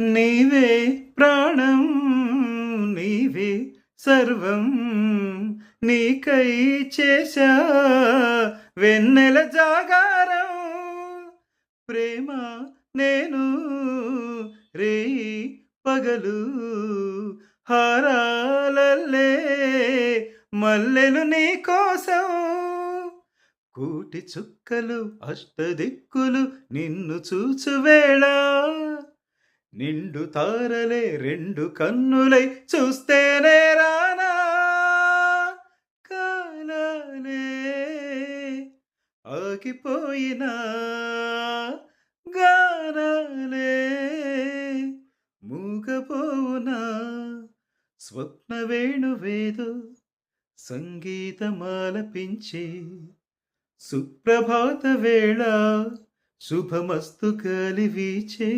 నీవే ప్రాణం, నీవే సర్వం, నీకై చేశా వెన్నెల జాగారం. ప్రేమ నేను రేయి పగలు హారాలల్లే మల్లెలు నీ కోసం. కూటి చుక్కలు అష్టదిక్కులు నిన్ను చూచువేళ, నిండు తారలే రెండు కన్నులై చూస్తేనే రానా. కాలాలే ఆగిపోయినా గానాలే మూగపోవునా. స్వప్న వేణువేదో సంగీతమాలపించి సుప్రభాత వేళ శుభమస్తు గాలి వీచే.